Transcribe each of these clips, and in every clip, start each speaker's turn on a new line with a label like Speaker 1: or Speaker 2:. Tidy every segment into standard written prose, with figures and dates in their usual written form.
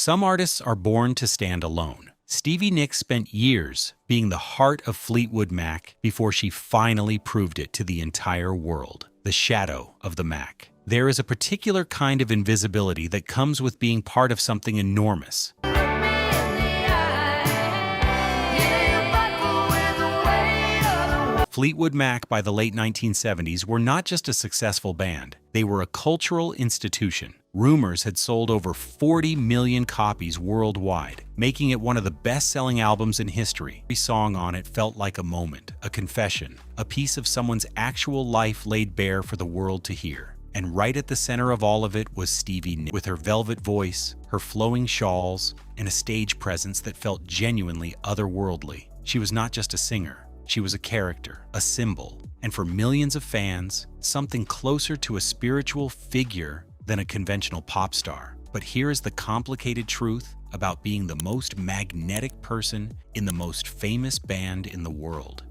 Speaker 1: Some artists are born to stand alone. Stevie Nicks spent years being the heart of Fleetwood Mac before she finally proved it to the entire world. The shadow of the Mac. There is a particular kind of invisibility that comes with being part of something enormous. Fleetwood Mac by the late 1970s were not just a successful band, they were a cultural institution. Rumors had sold over 40 million copies worldwide, making it one of the best-selling albums in history. Every song on it felt like a moment, a confession, a piece of someone's actual life laid bare for the world to hear. And right at the center of all of it was Stevie Nicks, with her velvet voice, her flowing shawls, and a stage presence that felt genuinely otherworldly. She was not just a singer. She was a character, a symbol, and for millions of fans, something closer to a spiritual figure than a conventional pop star. But here is the complicated truth about being the most magnetic person in the most famous band in the world.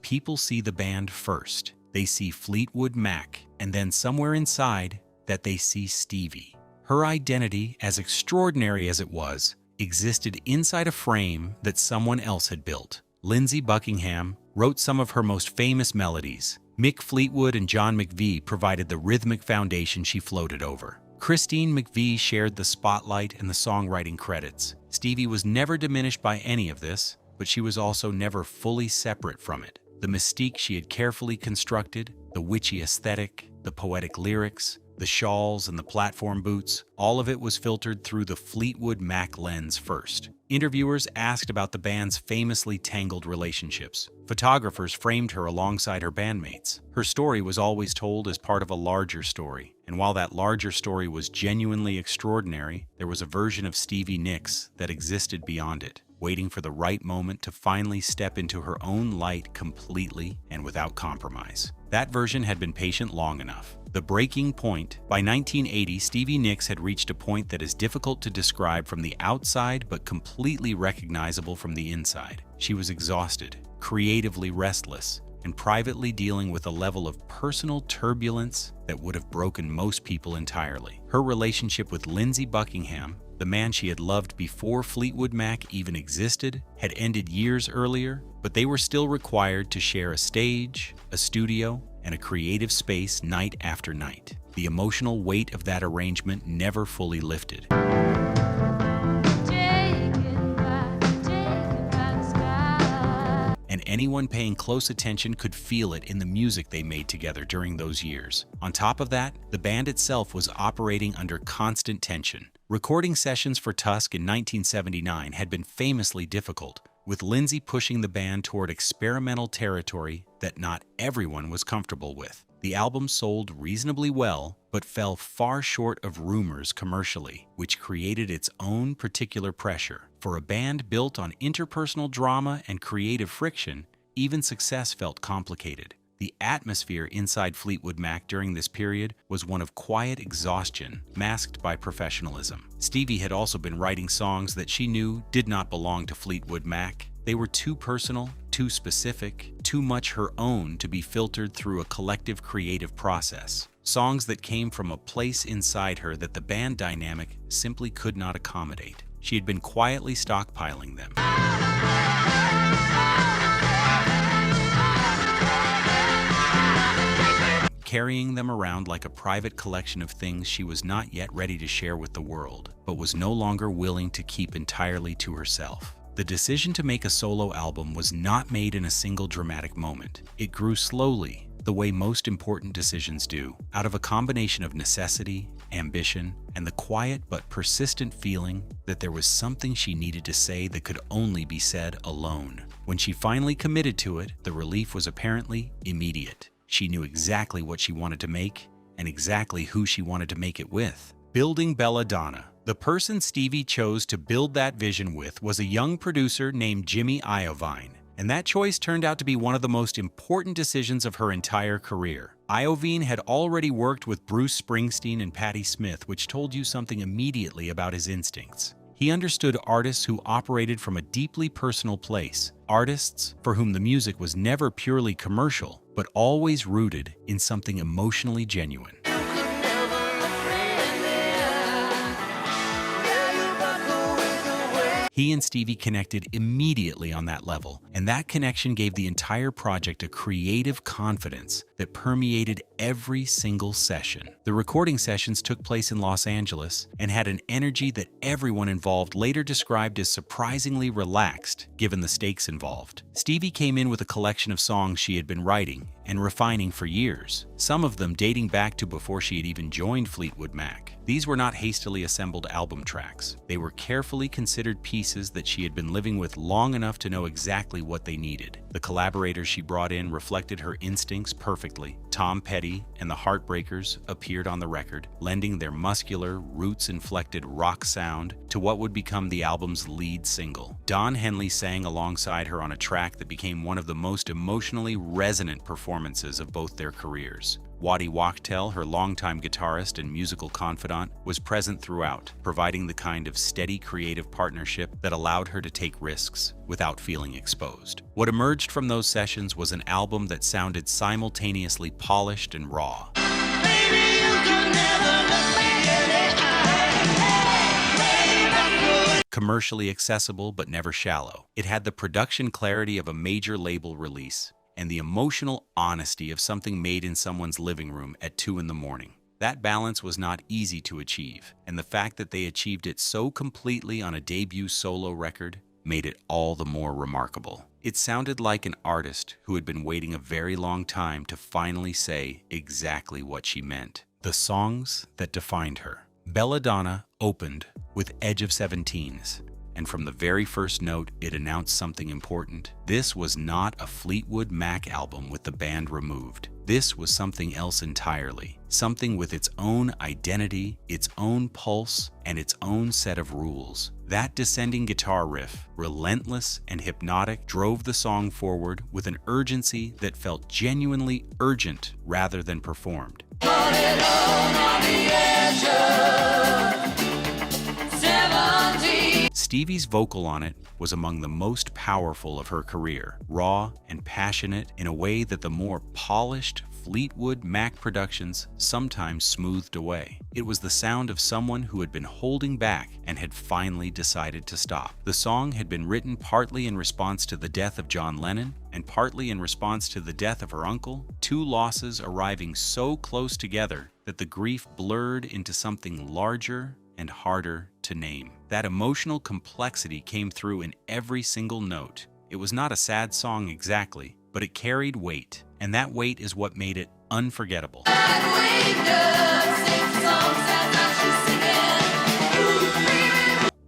Speaker 1: People see the band first. They see Fleetwood Mac, and then somewhere inside that they see Stevie. Her identity, as extraordinary as it was, existed inside a frame that someone else had built. Lindsey Buckingham wrote some of her most famous melodies. Mick Fleetwood and John McVie provided the rhythmic foundation she floated over. Christine McVie shared the spotlight and the songwriting credits. Stevie was never diminished by any of this, but she was also never fully separate from it. The mystique she had carefully constructed, the witchy aesthetic, the poetic lyrics, the shawls and the platform boots, all of it was filtered through the Fleetwood Mac lens first. Interviewers asked about the band's famously tangled relationships. Photographers framed her alongside her bandmates. Her story was always told as part of a larger story. And while that larger story was genuinely extraordinary, there was a version of Stevie Nicks that existed beyond it, waiting for the right moment to finally step into her own light completely and without compromise. That version had been patient long enough. The breaking point. By 1980, Stevie Nicks had reached a point that is difficult to describe from the outside but completely recognizable from the inside. She was exhausted, creatively restless, and privately dealing with a level of personal turbulence that would have broken most people entirely. Her relationship with Lindsey Buckingham, the man she had loved before Fleetwood Mac even existed, had ended years earlier, but they were still required to share a stage, a studio, and a creative space night after night. The emotional weight of that arrangement never fully lifted. And anyone paying close attention could feel it in the music they made together during those years. On top of that, the band itself was operating under constant tension. Recording sessions for Tusk in 1979 had been famously difficult, with Lindsey pushing the band toward experimental territory that not everyone was comfortable with. The album sold reasonably well, but fell far short of rumors commercially, which created its own particular pressure. For a band built on interpersonal drama and creative friction, even success felt complicated. The atmosphere inside Fleetwood Mac during this period was one of quiet exhaustion, masked by professionalism. Stevie had also been writing songs that she knew did not belong to Fleetwood Mac. They were too personal, too specific, too much her own to be filtered through a collective creative process. Songs that came from a place inside her that the band dynamic simply could not accommodate. She had been quietly stockpiling them, carrying them around like a private collection of things she was not yet ready to share with the world, but was no longer willing to keep entirely to herself. The decision to make a solo album was not made in a single dramatic moment. It grew slowly, the way most important decisions do, out of a combination of necessity, ambition, and the quiet but persistent feeling that there was something she needed to say that could only be said alone. When she finally committed to it, the relief was apparently immediate. She knew exactly what she wanted to make and exactly who she wanted to make it with. Building Belladonna. The person Stevie chose to build that vision with was a young producer named Jimmy Iovine, and that choice turned out to be one of the most important decisions of her entire career. Iovine had already worked with Bruce Springsteen and Patti Smith, which told you something immediately about his instincts. He understood artists who operated from a deeply personal place, artists for whom the music was never purely commercial, but always rooted in something emotionally genuine. He and Stevie connected immediately on that level, and that connection gave the entire project a creative confidence that permeated every single session. The recording sessions took place in Los Angeles and had an energy that everyone involved later described as surprisingly relaxed, given the stakes involved. Stevie came in with a collection of songs she had been writing and refining for years, some of them dating back to before she had even joined Fleetwood Mac. These were not hastily assembled album tracks. They were carefully considered pieces that she had been living with long enough to know exactly what they needed. The collaborators she brought in reflected her instincts perfectly. Tom Petty and the Heartbreakers appeared on the record, lending their muscular, roots-inflected rock sound to what would become the album's lead single. Don Henley sang alongside her on a track that became one of the most emotionally resonant performances of both their careers. Waddy Wachtel, her longtime guitarist and musical confidant, was present throughout, providing the kind of steady creative partnership that allowed her to take risks without feeling exposed. What emerged from those sessions was an album that sounded simultaneously polished and raw. Commercially accessible but never shallow. It had the production clarity of a major label release and the emotional honesty of something made in someone's living room at 2 in the morning. That balance was not easy to achieve, and the fact that they achieved it so completely on a debut solo record made it all the more remarkable. It sounded like an artist who had been waiting a very long time to finally say exactly what she meant. The songs that defined her. Belladonna opened with Edge of 17s. And from the very first note, it announced something important. This was not a Fleetwood Mac album with the band removed. This was something else entirely. Something with its own identity, its own pulse, and its own set of rules. That descending guitar riff, relentless and hypnotic, drove the song forward with an urgency that felt genuinely urgent rather than performed. Stevie's vocal on it was among the most powerful of her career, raw and passionate in a way that the more polished Fleetwood Mac productions sometimes smoothed away. It was the sound of someone who had been holding back and had finally decided to stop. The song had been written partly in response to the death of John Lennon and partly in response to the death of her uncle, two losses arriving so close together that the grief blurred into something larger and harder to name. That emotional complexity came through in every single note. It was not a sad song exactly, but it carried weight, and that weight is what made it unforgettable.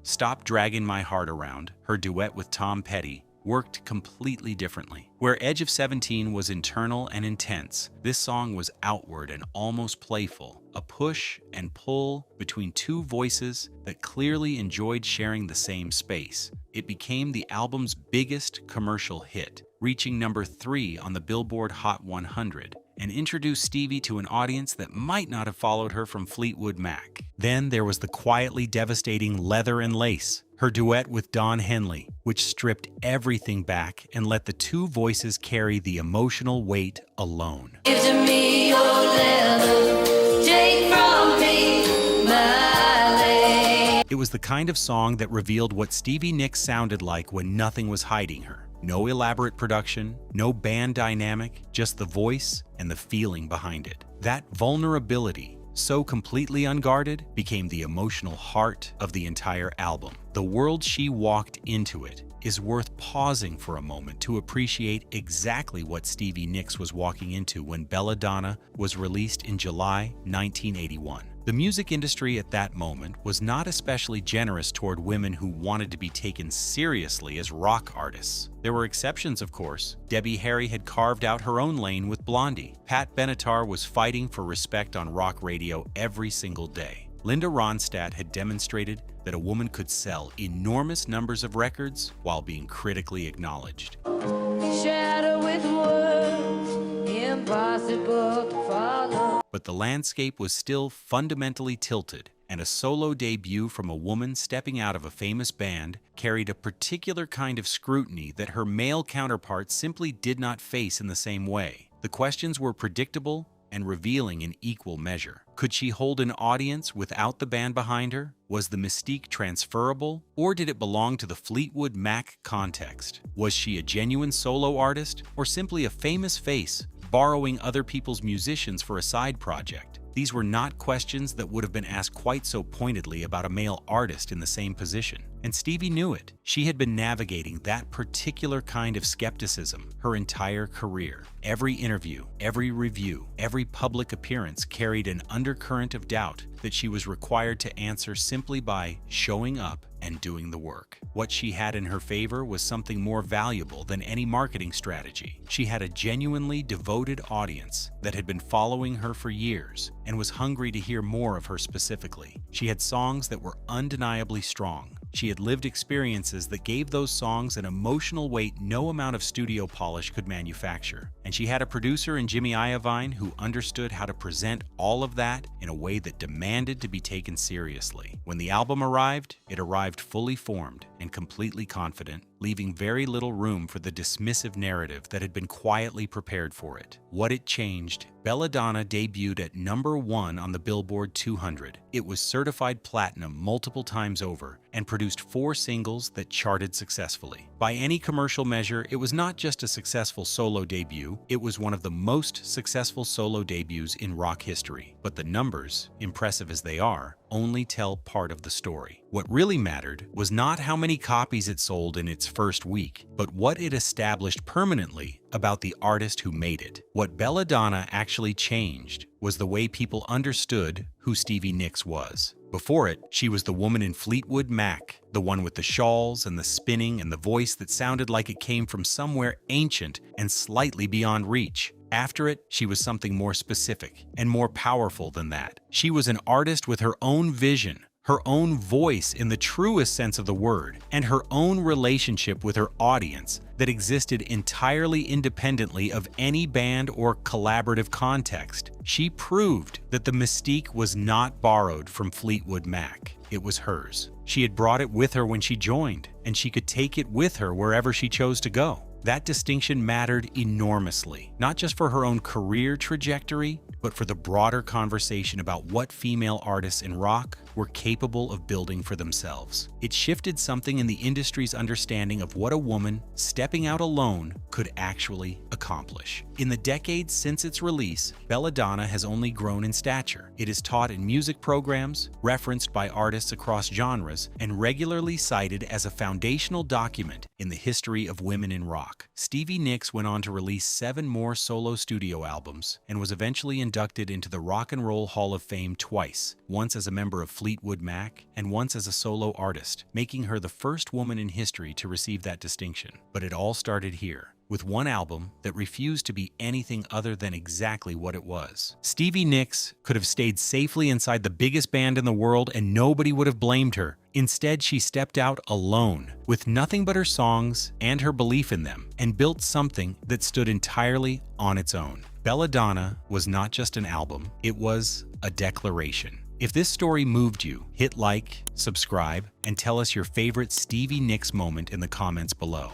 Speaker 1: Stop Dragging My Heart Around, her duet with Tom Petty, worked completely differently. Where Edge of 17 was internal and intense, this song was outward and almost playful, a push and pull between two voices that clearly enjoyed sharing the same space. It became the album's biggest commercial hit, reaching number 3 on the Billboard Hot 100, and introduced Stevie to an audience that might not have followed her from Fleetwood Mac. Then there was the quietly devastating Leather and Lace, her duet with Don Henley, which stripped everything back and let the two voices carry the emotional weight alone. Give to me your leather, take from me my lace. It was the kind of song that revealed what Stevie Nicks sounded like when nothing was hiding her. No elaborate production, no band dynamic, just the voice and the feeling behind it. That vulnerability, so completely unguarded, became the emotional heart of the entire album. The world she walked into it is worth pausing for a moment to appreciate exactly what Stevie Nicks was walking into when Belladonna was released in July 1981. The music industry at that moment was not especially generous toward women who wanted to be taken seriously as rock artists. There were exceptions, of course. Debbie Harry had carved out her own lane with Blondie. Pat Benatar was fighting for respect on rock radio every single day. Linda Ronstadt had demonstrated that a woman could sell enormous numbers of records while being critically acknowledged. Shadow with words, impossible to follow. But the landscape was still fundamentally tilted, and a solo debut from a woman stepping out of a famous band carried a particular kind of scrutiny that her male counterparts simply did not face in the same way. The questions were predictable and revealing in equal measure. Could she hold an audience without the band behind her? Was the mystique transferable, or did it belong to the Fleetwood Mac context? Was she a genuine solo artist, or simply a famous face borrowing other people's musicians for a side project? These were not questions that would have been asked quite so pointedly about a male artist in the same position. And Stevie knew it. She had been navigating that particular kind of skepticism her entire career. Every interview, every review, every public appearance carried an undercurrent of doubt that she was required to answer simply by showing up and doing the work. What she had in her favor was something more valuable than any marketing strategy. She had a genuinely devoted audience that had been following her for years and was hungry to hear more of her specifically. She had songs that were undeniably strong. She had lived experiences that gave those songs an emotional weight no amount of studio polish could manufacture. And she had a producer in Jimmy Iovine who understood how to present all of that in a way that demanded to be taken seriously. When the album arrived, it arrived fully formed and completely confident, leaving very little room for the dismissive narrative that had been quietly prepared for it. What it changed, Belladonna debuted at #1 on the Billboard 200. It was certified platinum multiple times over and produced 4 singles that charted successfully. By any commercial measure, it was not just a successful solo debut, it was one of the most successful solo debuts in rock history. But the numbers, impressive as they are, only tell part of the story. What really mattered was not how many copies it sold in its first week, but what it established permanently about the artist who made it. What Belladonna actually changed was the way people understood who Stevie Nicks was. Before it, she was the woman in Fleetwood Mac, the one with the shawls and the spinning and the voice that sounded like it came from somewhere ancient and slightly beyond reach. After it, she was something more specific and more powerful than that. She was an artist with her own vision, her own voice in the truest sense of the word, and her own relationship with her audience that existed entirely independently of any band or collaborative context. She proved that the mystique was not borrowed from Fleetwood Mac. It was hers. She had brought it with her when she joined, and she could take it with her wherever she chose to go. That distinction mattered enormously, not just for her own career trajectory, but for the broader conversation about what female artists in rock were capable of building for themselves. It shifted something in the industry's understanding of what a woman stepping out alone could actually accomplish. In the decades since its release, Belladonna has only grown in stature. It is taught in music programs, referenced by artists across genres, and regularly cited as a foundational document in the history of women in rock. Stevie Nicks went on to release 7 more solo studio albums and was eventually inducted into the Rock and Roll Hall of Fame twice, once as a member of Fleetwood Mac and once as a solo artist, making her the first woman in history to receive that distinction. But it all started here, with one album that refused to be anything other than exactly what it was. Stevie Nicks could have stayed safely inside the biggest band in the world and nobody would have blamed her. Instead, she stepped out alone, with nothing but her songs and her belief in them, and built something that stood entirely on its own. Belladonna was not just an album, it was a declaration. If this story moved you, hit like, subscribe, and tell us your favorite Stevie Nicks moment in the comments below.